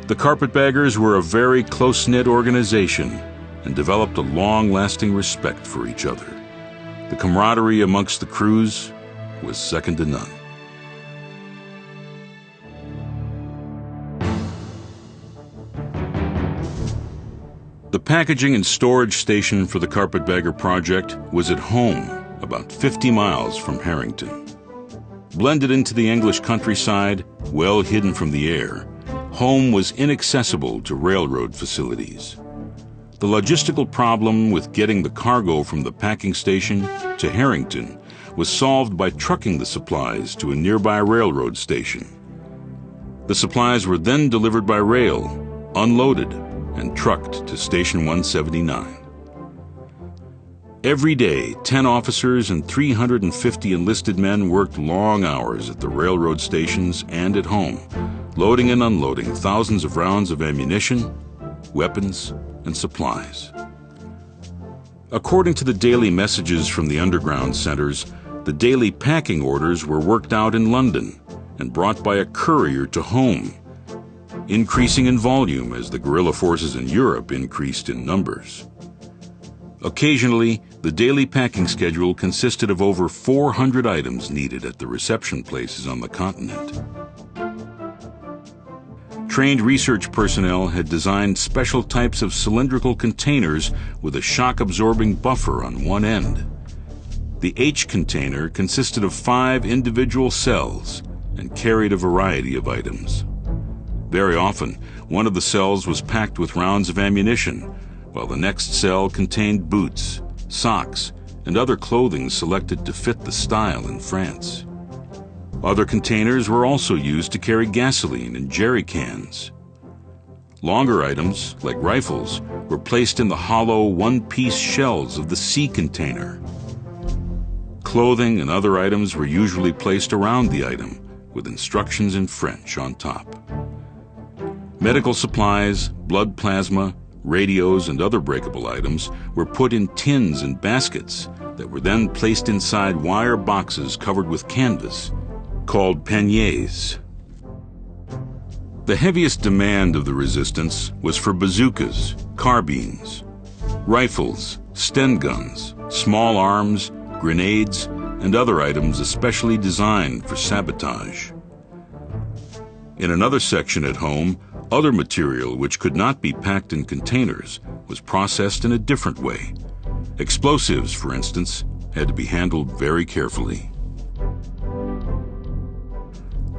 The Carpetbaggers were a very close-knit organization and developed a long-lasting respect for each other. The camaraderie amongst the crews was second to none. The packaging and storage station for the Carpetbagger Project was at home, about 50 miles from Harrington. Blended into the English countryside, well hidden from the air, home was inaccessible to railroad facilities. The logistical problem with getting the cargo from the packing station to Harrington was solved by trucking the supplies to a nearby railroad station. The supplies were then delivered by rail, unloaded, and trucked to Station 179. Every day, 10 officers and 350 enlisted men worked long hours at the railroad stations and at home, loading and unloading thousands of rounds of ammunition, weapons, and supplies. According to the daily messages from the underground centers, the daily packing orders were worked out in London and brought by a courier to home, increasing in volume as the guerrilla forces in Europe increased in numbers. Occasionally, the daily packing schedule consisted of over 400 items needed at the reception places on the continent. Trained research personnel had designed special types of cylindrical containers with a shock-absorbing buffer on one end. The H container consisted of 5 individual cells and carried a variety of items. Very often, one of the cells was packed with rounds of ammunition, while the next cell contained boots, socks, and other clothing selected to fit the style in France. Other containers were also used to carry gasoline and jerry cans. Longer items, like rifles, were placed in the hollow one-piece shells of the C container. Clothing and other items were usually placed around the item, with instructions in French on top. Medical supplies, blood plasma, radios, and other breakable items were put in tins and baskets that were then placed inside wire boxes covered with canvas, called panniers. The heaviest demand of the resistance was for bazookas, carbines, rifles, Sten guns, small arms, grenades, and other items especially designed for sabotage. In another section at home, other material which could not be packed in containers was processed in a different way. Explosives, for instance, had to be handled very carefully.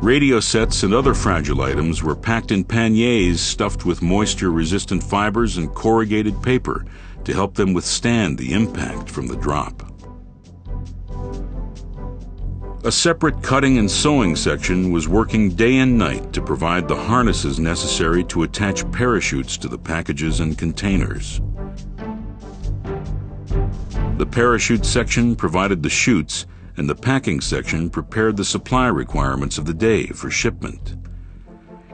Radio sets and other fragile items were packed in panniers stuffed with moisture-resistant fibers and corrugated paper to help them withstand the impact from the drop. A separate cutting and sewing section was working day and night to provide the harnesses necessary to attach parachutes to the packages and containers. The parachute section provided the chutes, and the packing section prepared the supply requirements of the day for shipment.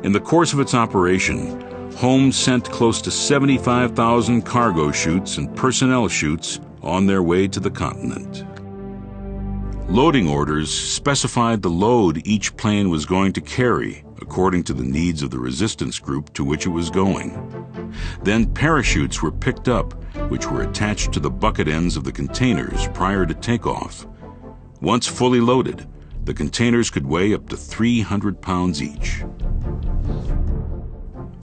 In the course of its operation, Holmes sent close to 75,000 cargo chutes and personnel chutes on their way to the continent. Loading orders specified the load each plane was going to carry according to the needs of the resistance group to which it was going. Then parachutes were picked up, which were attached to the bucket ends of the containers prior to takeoff. Once fully loaded, the containers could weigh up to 300 pounds each.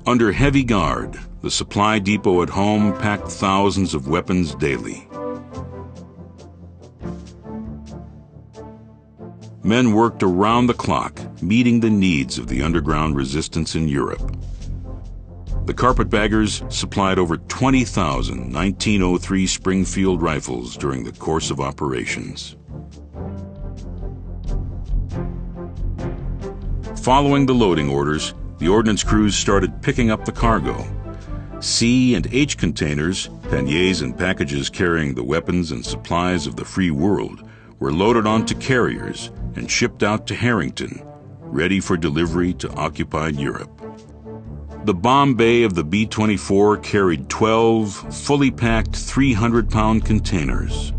Under heavy guard, the supply depot at home packed thousands of weapons daily. Men worked around the clock, meeting the needs of the underground resistance in Europe. The Carpetbaggers supplied over 20,000 1903 Springfield rifles during the course of operations. Following the loading orders, the ordnance crews started picking up the cargo. C and H containers, panniers and packages carrying the weapons and supplies of the free world, were loaded onto carriers and shipped out to Harrington, ready for delivery to occupied Europe. The bomb bay of the B-24 carried 12 fully packed 300-pound containers.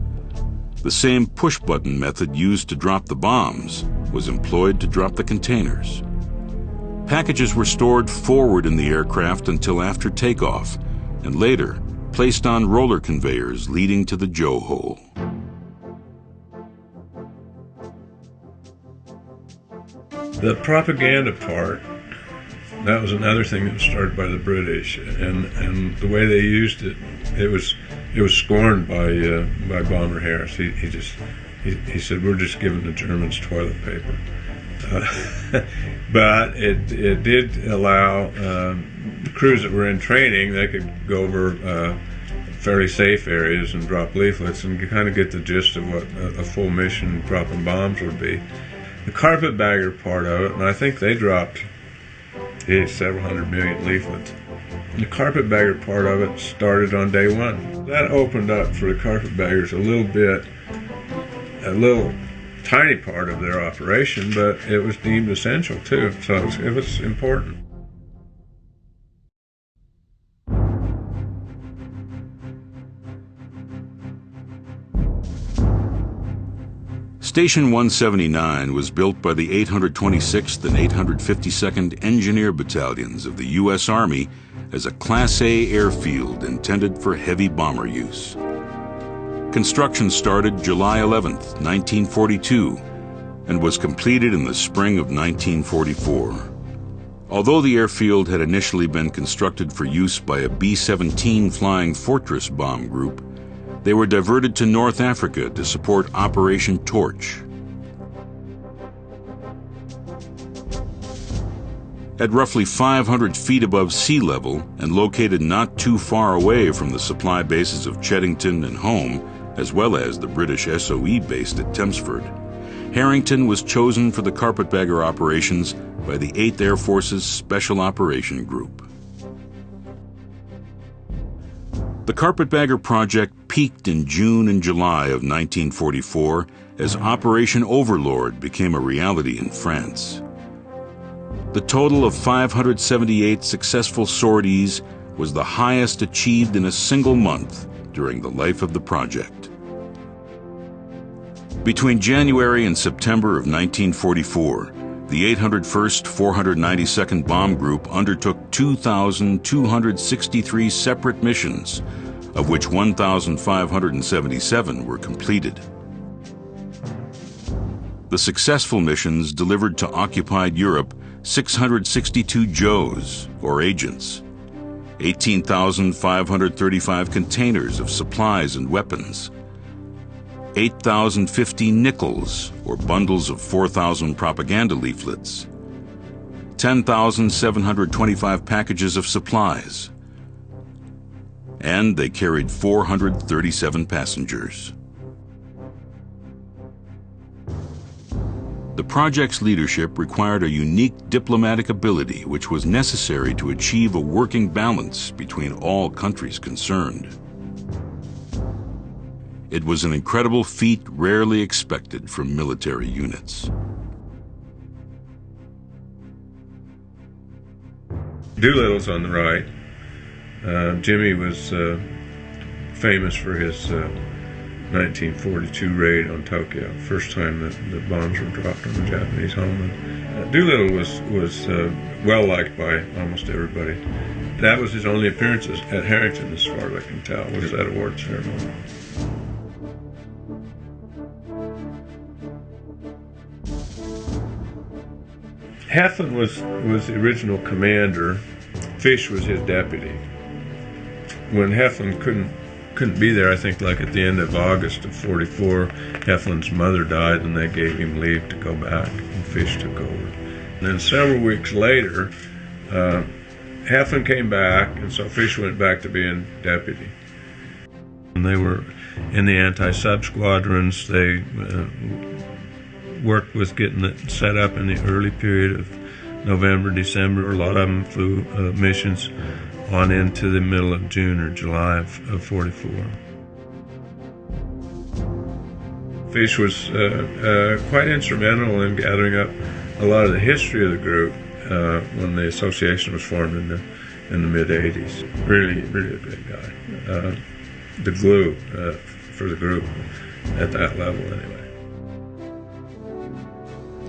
The same push-button method used to drop the bombs was employed to drop the containers. Packages were stored forward in the aircraft until after takeoff, and later placed on roller conveyors leading to the Joe hole. The propaganda part, that was another thing that was started by the British, and the way they used it, it was scorned by Bomber Harris. He said, "We're just giving the Germans toilet paper," but it did allow the crews that were in training, they could go over fairly safe areas and drop leaflets and kind of get the gist of what a full mission dropping bombs would be. The Carpetbagger part of it, and I think they dropped several hundred million leaflets. The Carpetbagger part of it started on day one. That opened up for the Carpetbaggers a little tiny part of their operation, but it was deemed essential too, so it was important. Station 179 was built by the 826th and 852nd Engineer Battalions of the U.S. Army as a Class A airfield intended for heavy bomber use. Construction started July 11, 1942, and was completed in the spring of 1944. Although the airfield had initially been constructed for use by a B-17 Flying Fortress bomb group, they were diverted to North Africa to support Operation Torch. At roughly 500 feet above sea level and located not too far away from the supply bases of Cheddington and Home, as well as the British SOE based at Thamesford, Harrington was chosen for the Carpetbagger operations by the 8th Air Force's Special Operation Group. The Carpetbagger Project peaked in June and July of 1944 as Operation Overlord became a reality in France. The total of 578 successful sorties was the highest achieved in a single month during the life of the project. Between January and September of 1944, the 801st 492nd Bomb Group undertook 2,263 separate missions, of which 1,577 were completed. The successful missions delivered to occupied Europe 662 Joes, or agents, 18,535 containers of supplies and weapons, 8,050 nickels, or bundles of 4,000 propaganda leaflets, 10,725 packages of supplies, and they carried 437 passengers. The project's leadership required a unique diplomatic ability which was necessary to achieve a working balance between all countries concerned. It was an incredible feat rarely expected from military units. Doolittle's on the right. Jimmy was famous for his 1942 raid on Tokyo, first time that the bombs were dropped on the Japanese homeland. Doolittle was well liked by almost everybody. That was his only appearances at Harrington, as far as I can tell, was that award ceremony. Heflin was the original commander. Fish was his deputy. When Heflin couldn't be there, I think like at the end of August of 44, Heflin's mother died and they gave him leave to go back, and Fish took over. And then several weeks later, Heflin came back, and so Fish went back to being deputy. And they were in the anti-sub squadrons. They worked with getting it set up in the early period of November, December. A lot of them flew missions on into the middle of June or July of 44. Fish was quite instrumental in gathering up a lot of the history of the group when the association was formed in the mid-80s. Really a great guy. The glue for the group at that level anyway.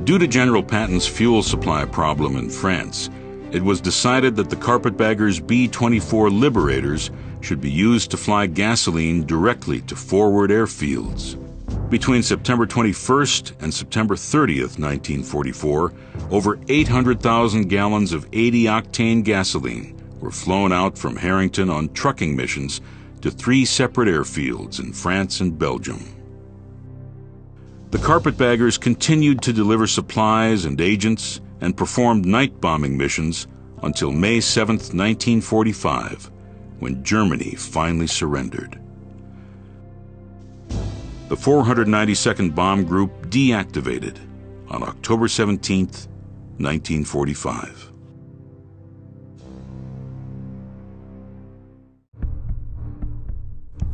Due to General Patton's fuel supply problem in France, it was decided that the Carpetbaggers B-24 Liberators should be used to fly gasoline directly to forward airfields. Between September 21st and September 30th, 1944, over 800,000 gallons of 80-octane gasoline were flown out from Harrington on trucking missions to 3 separate airfields in France and Belgium. The Carpetbaggers continued to deliver supplies and agents and performed night bombing missions until May 7, 1945, when Germany finally surrendered. The 492nd Bomb Group deactivated on October 17, 1945.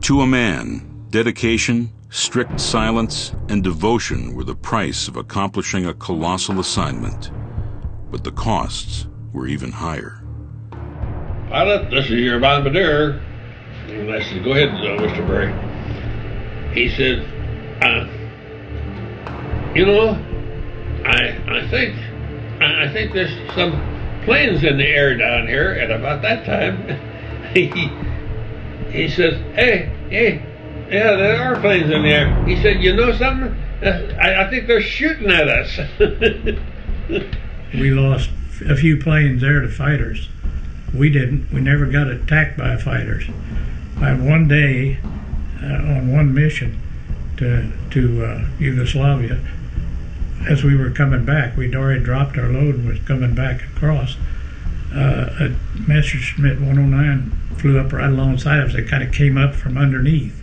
To a man, dedication, strict silence, and devotion were the price of accomplishing a colossal assignment, but the costs were even higher. Pilot, this is your bombardier. And I said, go ahead, Mr. Berry. He said, you know, I think there's some planes in the air down here. And about that time, he says, hey, yeah, there are planes in the air. He said, you know something? I think they're shooting at us. We lost a few planes there to fighters. We didn't. We never got attacked by fighters. One day, on one mission to Yugoslavia, as we were coming back, we'd already dropped our load and was coming back across. A Messerschmitt 109 flew up right alongside of us. It kind of came up from underneath.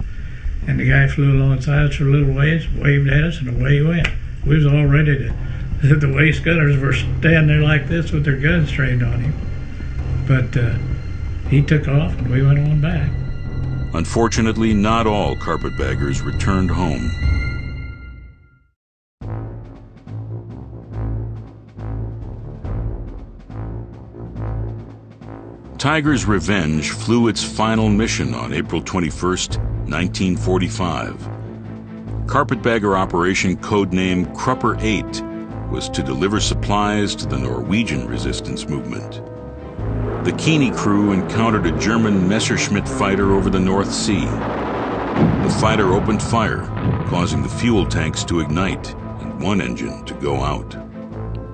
And the guy flew alongside us for a little ways, waved at us, and away he went. We was all ready to... The waist gunners were standing there like this with their guns trained on him. But he took off and we went on back. Unfortunately, not all carpetbaggers returned home. Tiger's Revenge flew its final mission on April 21st, 1945. Carpetbagger Operation codename Krupper 8 was to deliver supplies to the Norwegian resistance movement. The Keeney crew encountered a German Messerschmitt fighter over the North Sea. The fighter opened fire, causing the fuel tanks to ignite and one engine to go out.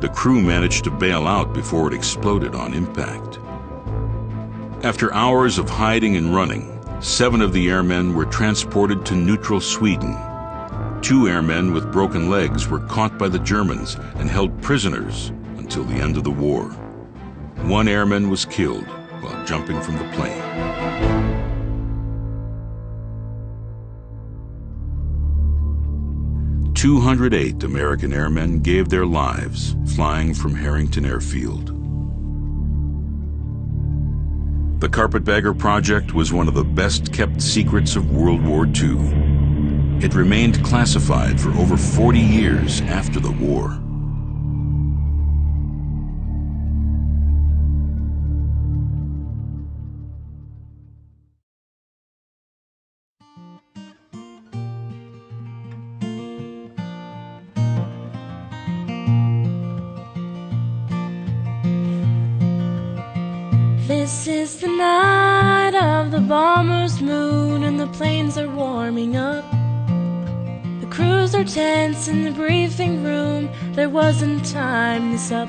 The crew managed to bail out before it exploded on impact. After hours of hiding and running, 7 of the airmen were transported to neutral Sweden. 2 airmen with broken legs were caught by the Germans and held prisoners until the end of the war. 1 airman was killed while jumping from the plane. "208 American airmen gave their lives flying from Harrington Airfield. The Carpetbagger Project was one of the best-kept secrets of World War II. It remained classified for over 40 years after the war. This is the night of the bomber's moon, and the planes are warming up. The crews are tense in the briefing room. There wasn't time to sup.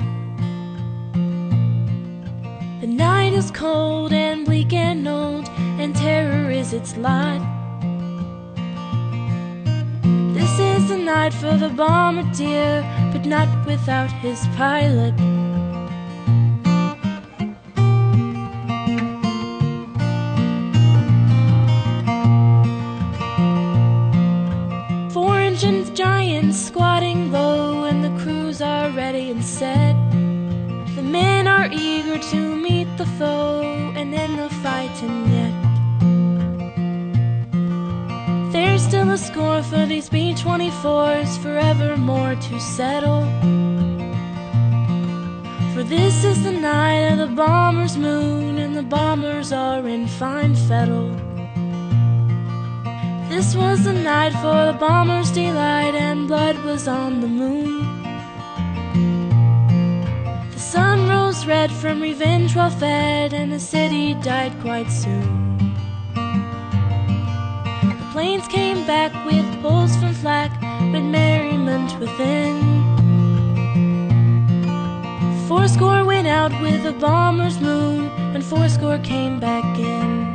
The night is cold and bleak and old, and terror is its lot. This is the night for the bombardier, but not without his pilot. Giants squatting low, and the crews are ready and set. The men are eager to meet the foe and end the fighting yet. There's still a score for these B-24s, forevermore to settle. For this is the night of the bomber's moon, and the bombers are in fine fettle. This was the night for the bomber's delight, and blood was on the moon. The sun rose red from revenge well fed, and the city died quite soon. The planes came back with pulls from flak, but merriment within. 80 went out with the bomber's moon, and 80 came back in.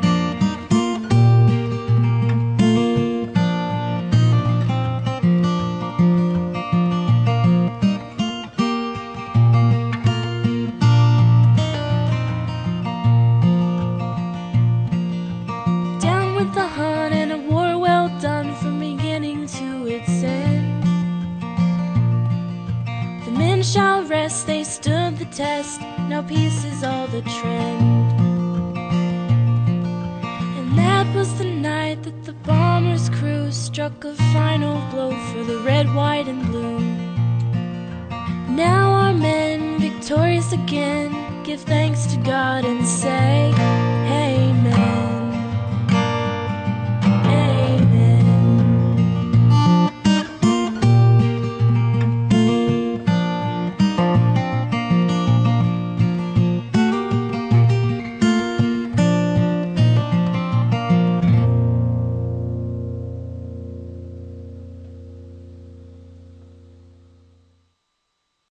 Shall rest, they stood the test, now peace is all the trend. And that was the night that the bomber's crew struck a final blow for the red, white, and blue. Now our men, victorious again, give thanks to God and say,